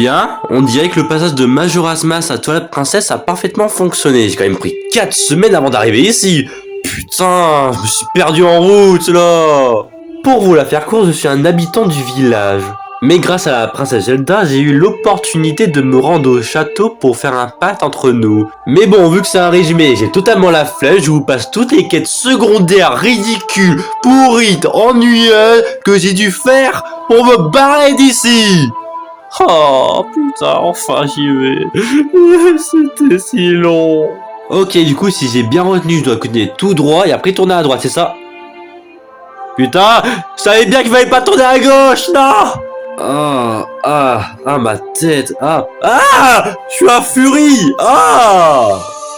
Bien, on dirait que le passage de Majora's Mask à Twilight Princess a parfaitement fonctionné. J'ai quand même pris 4 semaines avant d'arriver ici. Putain, je me suis perdu en route là. Pour vous la faire courte, je suis un habitant du village. Mais grâce à la princesse Zelda, j'ai eu l'opportunité de me rendre au château pour faire un pacte entre nous. Mais bon, vu que c'est un résumé, j'ai totalement la flemme, je vous passe toutes les quêtes secondaires ridicules, pourrites, ennuyeuses que j'ai dû faire pour me barrer d'ici. Oh putain, enfin j'y vais. C'était si long. Ok, du coup, si j'ai bien retenu, je dois continuer tout droit et après tourner à droite, c'est ça? Putain, je savais bien qu'il fallait pas tourner à gauche, non! Ma tête, je suis un furie,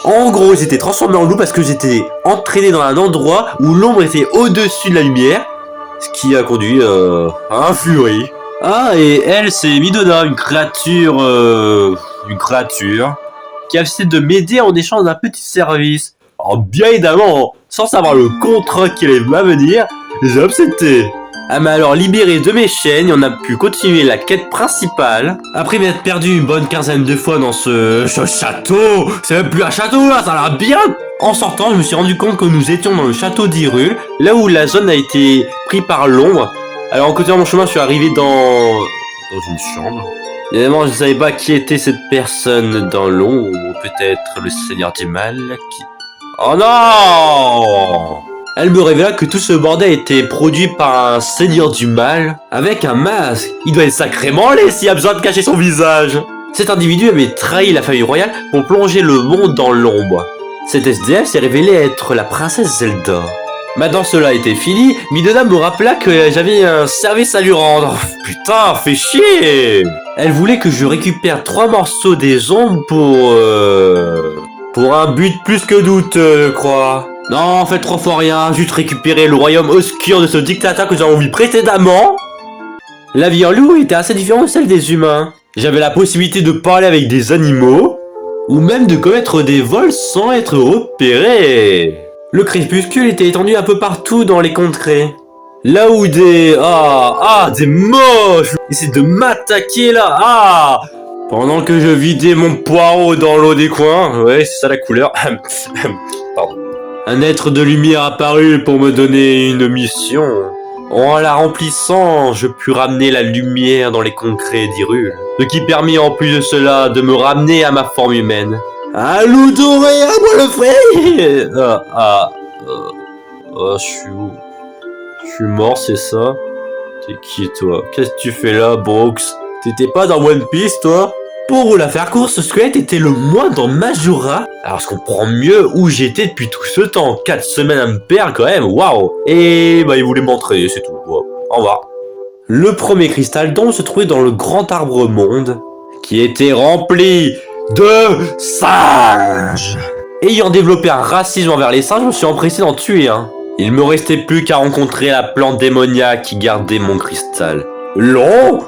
En gros, j'étais transformé en loup parce que j'étais entraîné dans un endroit où l'ombre était au-dessus de la lumière, ce qui a conduit à un furie. Et elle, c'est Midona, une créature qui a essayé de m'aider en échange d'un petit service. Alors bien évidemment, sans savoir le contrat qui allait m'avenir, j'ai accepté. Mais alors libéré de mes chaînes, on a pu continuer la quête principale. Après m'être perdu une bonne quinzaine de fois dans ce château, c'est même plus un château là, ça a l'air bien. En sortant, je me suis rendu compte que nous étions dans le château d'Hyrule, là où la zone a été prise par l'ombre. Alors en continuant mon chemin, je suis arrivé dans une chambre. Évidemment, je ne savais pas qui était cette personne dans l'ombre, ou peut-être le Seigneur du Mal qui... Oh non! Elle me révéla que tout ce bordel était produit par un Seigneur du Mal avec un masque. Il doit être sacrément laid s'il a besoin de cacher son visage. Cet individu avait trahi la famille royale pour plonger le monde dans l'ombre. Cette SDF s'est révélée être la princesse Zelda. Maintenant cela était fini, Midona me rappela que j'avais un service à lui rendre. Putain, fais chier! Elle voulait que je récupère 3 morceaux des ombres pour un but plus que douteux, je crois. Non, en fait, 3 fois rien, juste récupérer le royaume obscur de ce dictateur que j'avais vu précédemment. La vie en loup était assez différente de celle des humains. J'avais la possibilité de parler avec des animaux, ou même de commettre des vols sans être repéré. Le crépuscule était étendu un peu partout dans les contrées. Là où des moches essaient de m'attaquer là, pendant que je vidais mon poireau dans l'eau des coins. Ouais, c'est ça la couleur. Pardon. Un être de lumière apparut pour me donner une mission. En la remplissant, je pus ramener la lumière dans les concrets d'Hyrule. Ce qui permit en plus de cela de me ramener à ma forme humaine. Un loup doré à moi le frère. Je suis où? Je suis mort, c'est ça? T'es qui toi? Qu'est-ce que tu fais là, Brooks? T'étais pas dans One Piece, toi? Pour vous la faire courte, ce squelette était le moins dans Majora. Alors je comprends mieux où j'étais depuis tout ce temps. 4 semaines à me perdre quand même, waouh. Et il voulait m'entraîner, c'est tout. Wow. Au revoir. Le premier cristal d'ombre se trouvait dans le grand arbre monde, qui était rempli de singes. Ayant développé un racisme envers les singes, je me suis empressé d'en tuer un. Il me restait plus qu'à rencontrer la plante démoniaque qui gardait mon cristal. Long?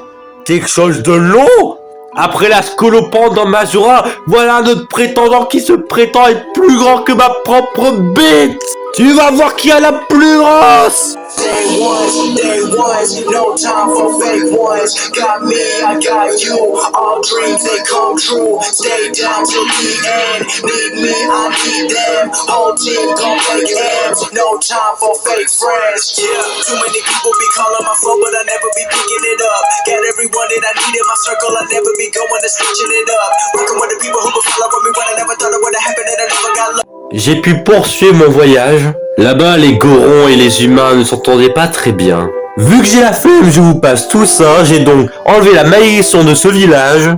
Quelque chose de long? Après la scolopendre dans Majora, voilà un autre prétendant qui se prétend être plus grand que ma propre bite. Tu vas voir qui a la plus grosse. Day ones, no time for fake ones. Got me, I got you. All dreams they come true. Stay down till the end. Need me, I need them. Whole team gon' fake ends. No time for fake friends. Yeah, too many people be calling my phone, but I never be picking it up. Got everyone that I need in my circle, I never be going and switching it up. Working with the people who would follow me when I never thought it would have happened and I never got love. J'ai pu poursuivre mon voyage. Là-bas, les gorons et les humains ne s'entendaient pas très bien. Vu que j'ai la flemme, je vous passe tout ça. J'ai donc enlevé la malédiction de ce village.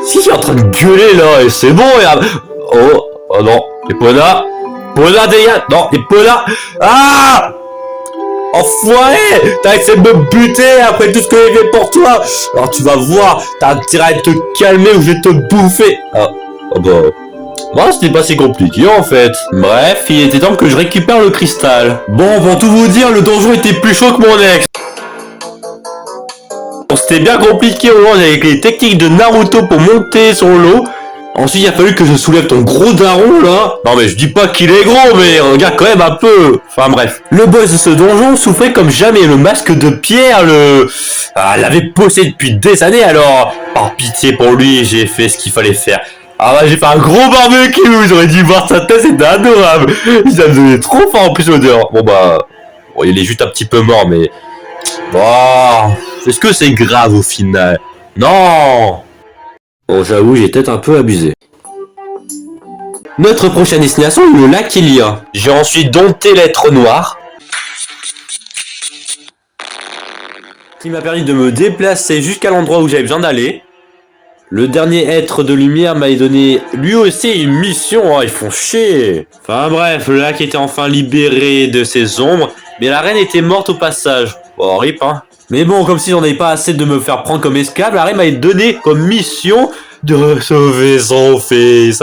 Si, il est en train de gueuler là, et c'est bon, regarde. Oh non, Epona. Epona, dégage. Non, Epona. Enfoiré! T'as essayé de me buter après tout ce que j'ai fait pour toi. Alors tu vas voir, t'as intérêt à te calmer ou je vais te bouffer. Moi, c'était pas si compliqué en fait. Bref, il était temps que je récupère le cristal. Bon, pour tout vous dire, le donjon était plus chaud que mon ex. Bon, c'était bien compliqué au moins avec les techniques de Naruto pour monter sur l'eau. Ensuite, il a fallu que je soulève ton gros daron, là. Non, mais je dis pas qu'il est gros, mais regarde quand même un peu. Enfin, bref. Le boss de ce donjon souffrait comme jamais. Le masque de pierre, l'avait possédé depuis des années, alors, par pitié pour lui, j'ai fait ce qu'il fallait faire. Ah bah, j'ai fait un gros barbecue. J'aurais dû voir sa tête, c'était adorable. Il a donné trop fort en plus l'odeur. Bon, bah, bon, il est juste un petit peu mort, mais... Bon, est-ce que c'est grave au final? Non. Bon, j'avoue, j'ai peut-être un peu abusé. Notre prochaine destination est le lac Ilia. J'ai ensuite dompté l'être noir, qui m'a permis de me déplacer jusqu'à l'endroit où j'avais besoin d'aller. Le dernier être de lumière m'a donné lui aussi une mission. Oh, ils font chier. Enfin bref, le lac était enfin libéré de ses ombres, mais la reine était morte au passage. Bon, rip, hein. Mais bon, comme si j'en avais pas assez de me faire prendre comme esclave, la reine m'a donné comme mission de sauver son fils.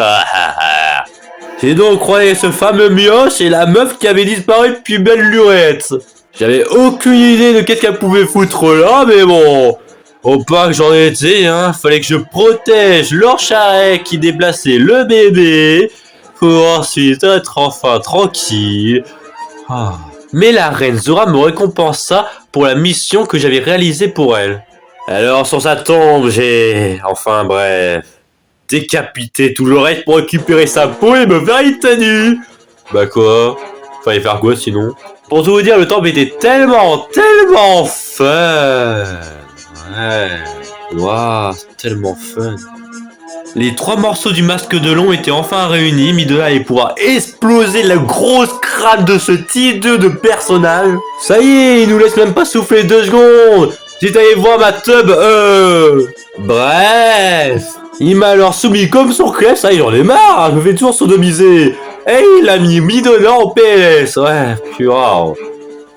J'ai donc croisé ce fameux mioche et la meuf qui avait disparu depuis belle lurette. J'avais aucune idée de qu'est-ce qu'elle pouvait foutre là, mais bon... Au pas que j'en étais, hein, fallait que je protège leur charret qui déplaçait le bébé pour ensuite être enfin tranquille. Ah. Mais la reine Zora me récompensa pour la mission que j'avais réalisée pour elle. Alors sur sa tombe, j'ai... Enfin bref... décapité tout le reste pour récupérer sa peau et me faire une tenue. Bah quoi? Fallait faire quoi sinon? Pour tout vous dire, le temple était tellement fun. Ouais, waouh, c'est tellement fun. Les 3 morceaux du masque de long étaient enfin réunis. Midona allait pouvoir exploser la grosse crâne de ce type de personnage. Ça y est, il nous laisse même pas souffler 2 secondes. J'étais allé voir ma tub, Bref, il m'a alors soumis comme son clef, ça y est, j'en ai marre, je me fais toujours sodomiser. Et il a mis Midona en PS, ouais, purée.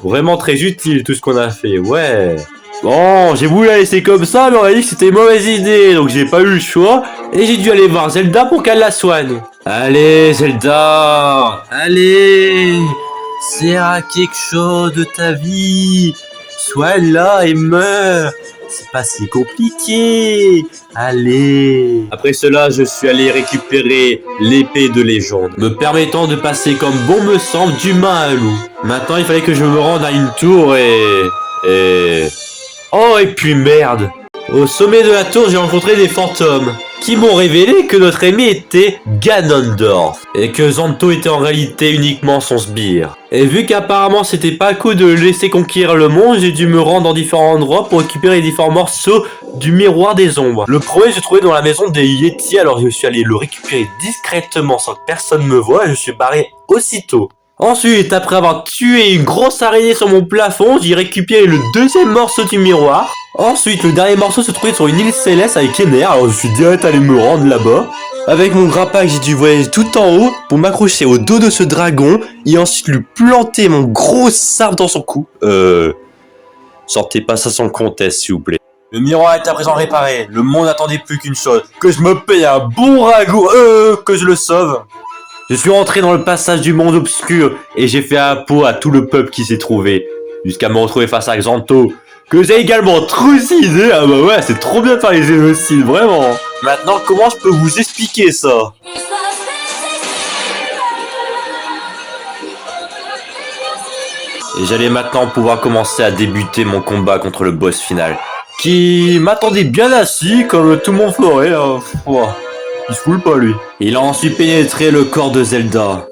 Vraiment très utile tout ce qu'on a fait, ouais. Bon, j'ai voulu la laisser comme ça, mais on a dit que c'était une mauvaise idée, donc j'ai pas eu le choix, et j'ai dû aller voir Zelda pour qu'elle la soigne. Allez, Zelda, allez, sers à quelque chose de ta vie, soigne-la et meurs. C'est pas si compliqué. Allez. Après cela, je suis allé récupérer l'épée de légende, me permettant de passer comme bon me semble d'humain à loup. Maintenant, il fallait que je me rende à une tour et... Oh, et puis merde. Au sommet de la tour, j'ai rencontré des fantômes qui m'ont révélé que notre ennemi était Ganondorf et que Zanto était en réalité uniquement son sbire. Et vu qu'apparemment c'était pas cool de le laisser conquérir le monde, j'ai dû me rendre dans différents endroits pour récupérer les différents morceaux du miroir des ombres. Le premier, j'ai trouvé dans la maison des Yeti, alors je suis allé le récupérer discrètement sans que personne me voie et je suis barré aussitôt. Ensuite, après avoir tué une grosse araignée sur mon plafond, j'ai récupéré le deuxième morceau du miroir. Ensuite, le dernier morceau se trouvait sur une île céleste avec Ener, alors je suis direct allé me rendre là-bas. Avec mon grappac, j'ai dû voyager tout en haut pour m'accrocher au dos de ce dragon et ensuite lui planter mon gros sabre dans son cou. Sortez pas ça sans conteste, s'il vous plaît. Le miroir est à présent réparé, le monde n'attendait plus qu'une chose, que je me paye un bon ragoût, que je le sauve. Je suis rentré dans le passage du monde obscur et j'ai fait un pot à tout le peuple qui s'est trouvé, jusqu'à me retrouver face à Xanto, que j'ai également trucidé. Ah bah ouais, c'est trop bien de faire les génocides, vraiment. Maintenant, comment je peux vous expliquer ça? Et j'allais maintenant pouvoir commencer à débuter mon combat contre le boss final, qui m'attendait bien assis comme tout mon forêt. Wow. Il se fout pas lui. Il a ensuite pénétré le corps de Zelda.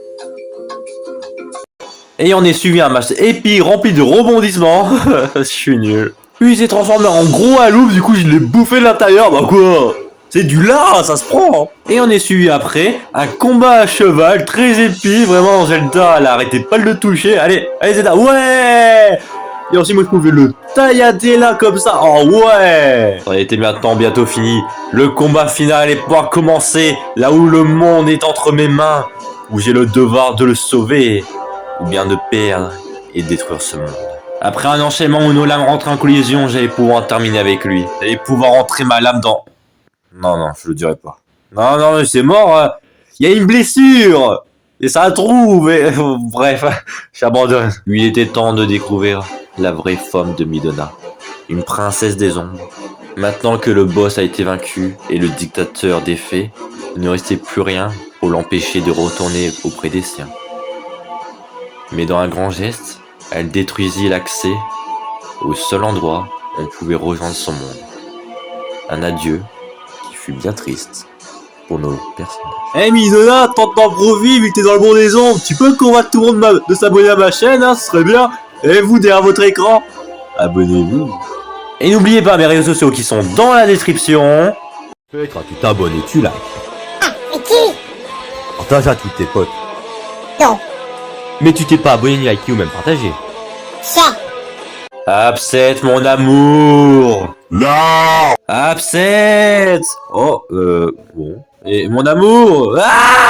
Et on est suivi un match épique rempli de rebondissements. Je suis nul. Puis il s'est transformé en gros alouf, du coup je l'ai bouffé de l'intérieur. Bah quoi? C'est du lard, ça se prend. Et on est suivi après un combat à cheval très épique. Vraiment Zelda, elle arrêtait pas de le toucher. Allez, allez Zelda, ouais. Et aussi moi je pouvais le taillader là comme ça. Oh ouais. Ça a été maintenant bientôt fini. Le combat final allait pouvoir commencer. Là où le monde est entre mes mains. Où j'ai le devoir de le sauver. Ou bien de perdre et détruire ce monde. Après un enchaînement où nos lames rentraient en collision, j'allais pouvoir terminer avec lui. J'allais pouvoir entrer ma lame dans... Non, je le dirai pas. Non, mais c'est mort. Il y a une blessure. Et ça trouve. Et... Bref, j'abandonne. Il était temps de découvrir la vraie forme de Midona, une princesse des ombres. Maintenant que le boss a été vaincu et le dictateur défait, Il ne restait plus rien pour l'empêcher de retourner auprès des siens. Mais dans un grand geste, elle détruisit l'accès au seul endroit où on pouvait rejoindre son monde. Un adieu qui fut bien triste pour nos personnages. Eh Misona, tente d'en profiter vu que t'es dans le bon des ondes. Tu peux convaincre tout le monde de s'abonner à ma chaîne, hein, ce serait bien. Et vous, derrière votre écran, abonnez-vous. Et n'oubliez pas mes réseaux sociaux qui sont dans la description. Peut-être tu t'abonnes et tu likes. Ah, mais qui? Partage à tous tes potes. Non. Mais tu t'es pas abonné ni liké ou même partagé. Ça. Upset mon amour. Non. Upset. Oh, bon. Et mon amour. Ah